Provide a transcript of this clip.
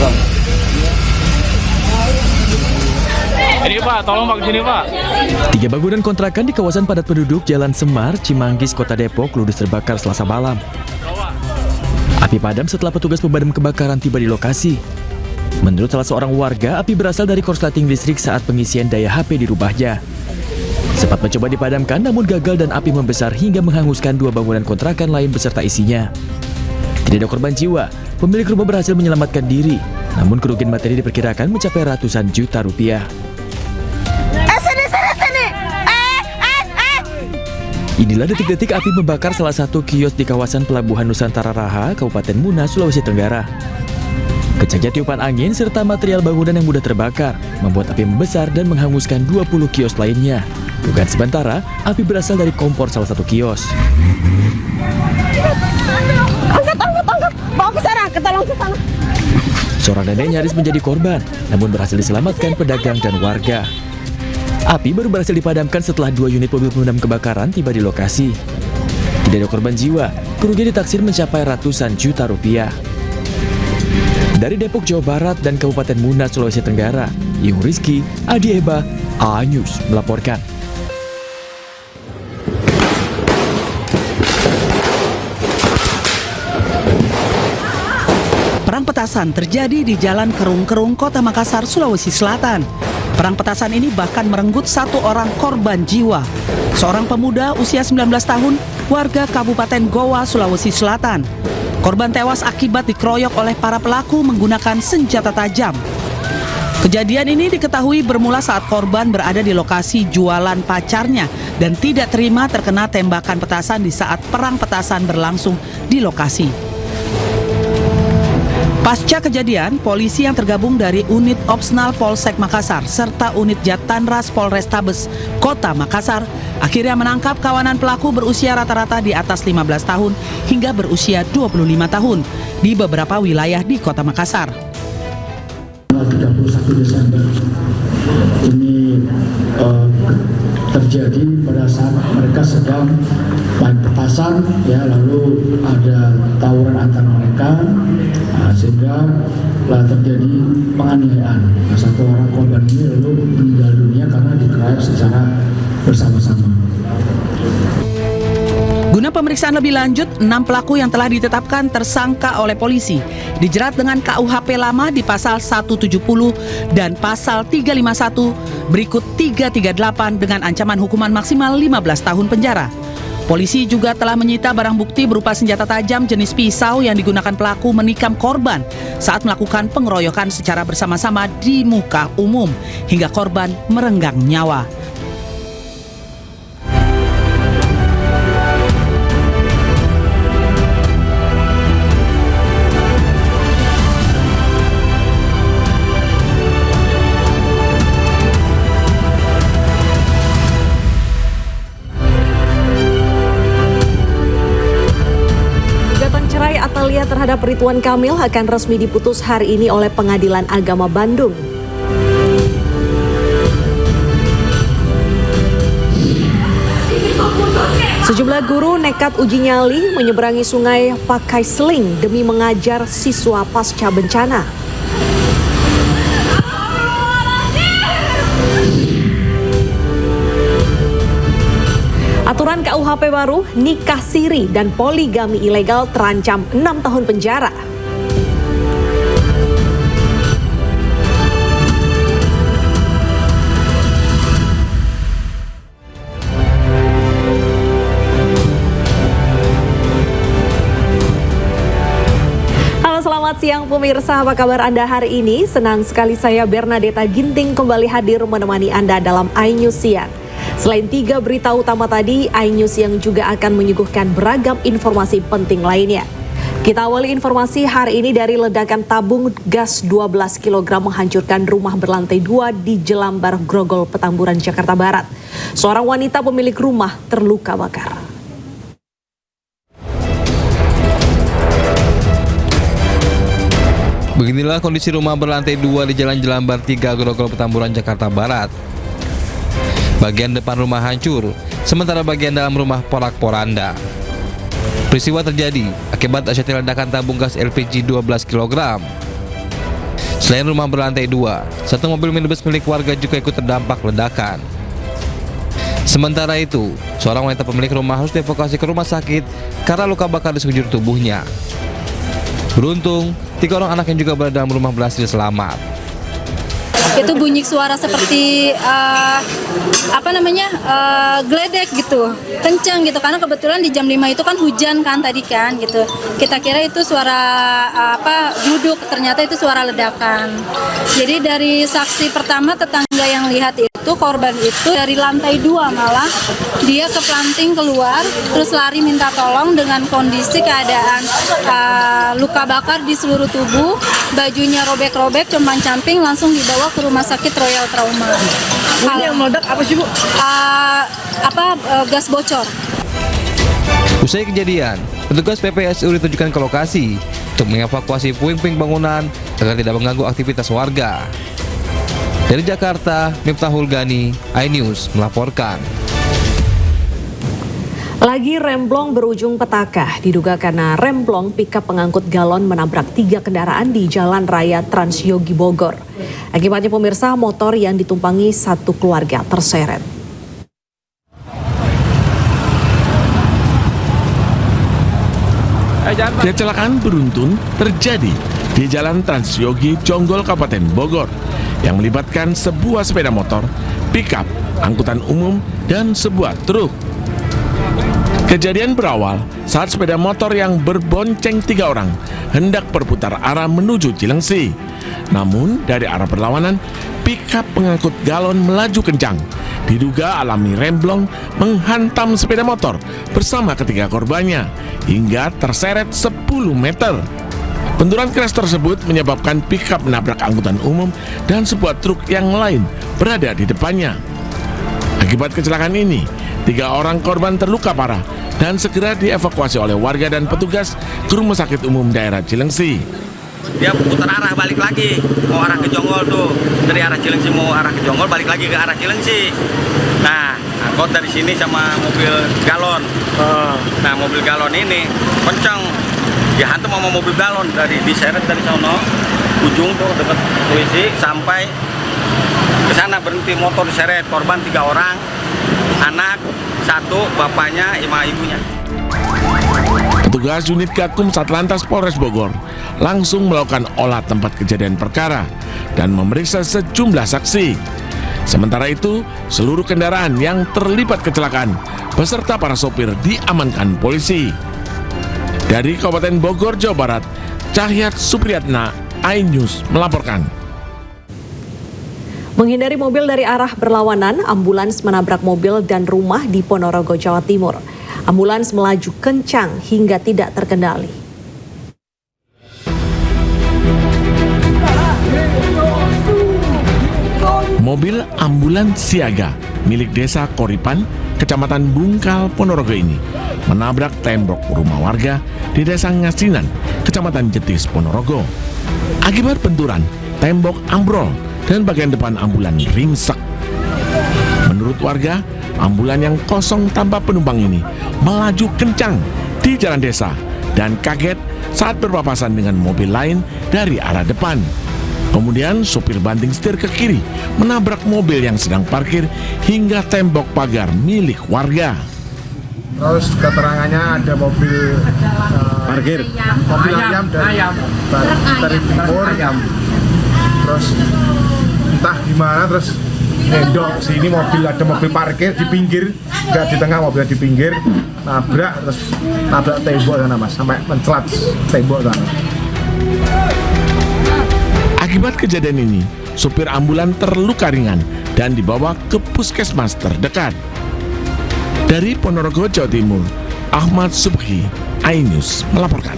Bang. Ini Pak, tolong Pak sini Pak. 3 bangunan kontrakan di kawasan padat penduduk Jalan Semar, Cimanggis, Kota Depok ludes terbakar Selasa malam. Api padam setelah petugas pemadam kebakaran tiba di lokasi. Menurut salah seorang warga, api berasal dari korsleting listrik saat pengisian daya HP di rumahnya. Sempat mencoba dipadamkan namun gagal dan api membesar hingga menghanguskan 2 bangunan kontrakan lain beserta isinya. Tidak ada korban jiwa, pemilik rumah berhasil menyelamatkan diri, namun kerugian materi diperkirakan mencapai ratusan juta rupiah. Inilah detik-detik api membakar salah satu kios di kawasan Pelabuhan Nusantara Raha, Kabupaten Muna, Sulawesi Tenggara. Kencangnya tiupan angin serta material bangunan yang mudah terbakar membuat api membesar dan menghanguskan 20 kios lainnya. Dugaan sementara, api berasal dari kompor salah satu kios. Angkat, bawa ke sana, ketolong ke sana. Seorang nenek nyaris menjadi korban, namun berhasil diselamatkan pedagang dan warga. Api baru berhasil dipadamkan setelah 2 unit mobil pemadam kebakaran tiba di lokasi. Tidak ada korban jiwa, kerugian ditaksir mencapai ratusan juta rupiah. Dari Depok, Jawa Barat dan Kabupaten Muna, Sulawesi Tenggara, Yung Rizky, Adi Eba, A-News melaporkan. Perang petasan terjadi di Jalan Kerung-Kerung, Kota Makassar, Sulawesi Selatan. Perang petasan ini bahkan merenggut 1 orang korban jiwa. Seorang pemuda usia 19 tahun, warga Kabupaten Goa, Sulawesi Selatan. Korban tewas akibat dikeroyok oleh para pelaku menggunakan senjata tajam. Kejadian ini diketahui bermula saat korban berada di lokasi jualan pacarnya dan tidak terima terkena tembakan petasan di saat perang petasan berlangsung di lokasi. Pasca kejadian, polisi yang tergabung dari Unit Opsnal Polsek Makassar serta Unit Jatanras Polrestabes Kota Makassar akhirnya menangkap kawanan pelaku berusia rata-rata di atas 15 tahun hingga berusia 25 tahun di beberapa wilayah di Kota Makassar. 31 Desember ini terjadi pada saat mereka sedang main petasan, ya, lalu ada tawuran antar mereka, sehingga terjadi penganiayaan. Satu orang korban ini lalu meninggal dunia karena dikeroyok secara bersama-sama. Guna pemeriksaan lebih lanjut, 6 pelaku yang telah ditetapkan tersangka oleh polisi dijerat dengan KUHP lama di pasal 170 dan pasal 351 berikut 338 dengan ancaman hukuman maksimal 15 tahun penjara. Polisi juga telah menyita barang bukti berupa senjata tajam jenis pisau yang digunakan pelaku menikam korban saat melakukan pengeroyokan secara bersama-sama di muka umum hingga korban merenggang nyawa. Atalia terhadap Ridwan Kamil akan resmi diputus hari ini oleh Pengadilan Agama Bandung. Sejumlah guru nekat uji nyali menyeberangi sungai pakai seling demi mengajar siswa pasca bencana. Aturan KUHP baru, nikah siri dan poligami ilegal terancam 6 tahun penjara. Halo, selamat siang pemirsa, apa kabar Anda hari ini? Senang sekali saya Bernadetta Ginting kembali hadir menemani Anda dalam iNews Siang. Selain 3 berita utama tadi, iNews yang juga akan menyuguhkan beragam informasi penting lainnya. Kita awali informasi hari ini dari ledakan tabung gas 12 kg menghancurkan rumah berlantai 2 di Jelambar, Grogol, Petamburan, Jakarta Barat. Seorang wanita pemilik rumah terluka bakar. Beginilah kondisi rumah berlantai 2 di Jalan Jelambar 3, Grogol, Petamburan, Jakarta Barat. Bagian depan rumah hancur, sementara bagian dalam rumah porak-poranda. Peristiwa terjadi akibat dahsyatnya ledakan tabung gas LPG 12 kg. Selain rumah berlantai 2, satu mobil minibus milik warga juga ikut terdampak ledakan. Sementara itu, seorang wanita pemilik rumah harus dievakuasi ke rumah sakit karena luka bakar di sekujur tubuhnya. Beruntung, 3 orang anak yang juga berada dalam rumah berhasil selamat. Itu bunyi suara seperti geledek gitu, kenceng gitu, karena kebetulan di jam 5 itu kan hujan kan tadi kan gitu. Kita kira itu suara duduk, ternyata itu suara ledakan. Jadi dari saksi pertama, tetangga yang lihat itu korban itu dari lantai 2 malah dia keplanting keluar, terus lari minta tolong dengan kondisi keadaan luka bakar di seluruh tubuh, bajunya robek-robek, compang-camping, langsung dibawa ke rumah sakit Royal Trauma. Yang meledak apa sih, Bu? Gas bocor. Usai kejadian, petugas PPSU ditujukan ke lokasi untuk mengevakuasi puing-puing bangunan agar tidak mengganggu aktivitas warga. Dari Jakarta, Miftahul Gani, iNews melaporkan. Lagi remblong berujung petaka, diduga karena remblong pickup pengangkut galon menabrak 3 kendaraan di Jalan Raya Transyogi Bogor. Akibatnya pemirsa, motor yang ditumpangi satu keluarga terseret. Kecelakaan beruntun terjadi di Jalan Transyogi Jonggol Kabupaten Bogor yang melibatkan sebuah sepeda motor, pickup, angkutan umum, dan sebuah truk. Kejadian berawal saat sepeda motor yang berbonceng 3 orang hendak berputar arah menuju Cilengsi. Namun dari arah berlawanan, pickup pengangkut galon melaju kencang. Diduga alami remblong menghantam sepeda motor bersama ketiga korbannya hingga terseret 10 meter. Benturan keras tersebut menyebabkan pickup menabrak angkutan umum dan sebuah truk yang lain berada di depannya. Akibat kecelakaan ini, 3 orang korban terluka parah dan segera dievakuasi oleh warga dan petugas ke Rumah Sakit Umum Daerah Cilengsi. Dia putar arah balik lagi, mau arah ke Jonggol tuh, dari arah Cilengsi mau arah ke Jonggol, balik lagi ke arah Cilengsi. Nah, angkot dari sini sama mobil galon. Nah, mobil galon ini kencang, dihantam sama mobil galon, dari diseret dari sono, ujung tuh dekat polisi sampai ke sana, berhenti motor diseret, korban 3 orang, anak 1, bapaknya, ibunya. Petugas unit Gakum Satlantas Polres Bogor langsung melakukan olah tempat kejadian perkara dan memeriksa sejumlah saksi. Sementara itu, seluruh kendaraan yang terlibat kecelakaan beserta para sopir diamankan polisi. Dari Kabupaten Bogor, Jawa Barat, Cahyat Supriyatna, iNews melaporkan. Menghindari mobil dari arah berlawanan, ambulans menabrak mobil dan rumah di Ponorogo, Jawa Timur. Ambulans melaju kencang hingga tidak terkendali. Mobil ambulans siaga milik Desa Koripan, Kecamatan Bungkal, Ponorogo ini menabrak tembok rumah warga di Desa Ngasinan, Kecamatan Jetis, Ponorogo. Akibat benturan, tembok ambrol dan bagian depan ambulan ringsek. Menurut warga, ambulan yang kosong tanpa penumpang ini melaju kencang di jalan desa dan kaget saat berpapasan dengan mobil lain dari arah depan. Kemudian supir banting setir ke kiri menabrak mobil yang sedang parkir hingga tembok pagar milik warga. Terus keterangannya ada mobil parkir, mobil ayam dari timur, terus entah gimana terus ngendok sini mobil, ada mobil parkir di pinggir, nggak di tengah, mobilnya di pinggir, nabrak terus nabrak tembok sana mas, sampai mencelat tembok sana. Akibat kejadian ini, supir ambulan terluka ringan dan dibawa ke puskesmas terdekat. Dari Ponorogo, Jawa Timur, Ahmad Subhi, iNews melaporkan.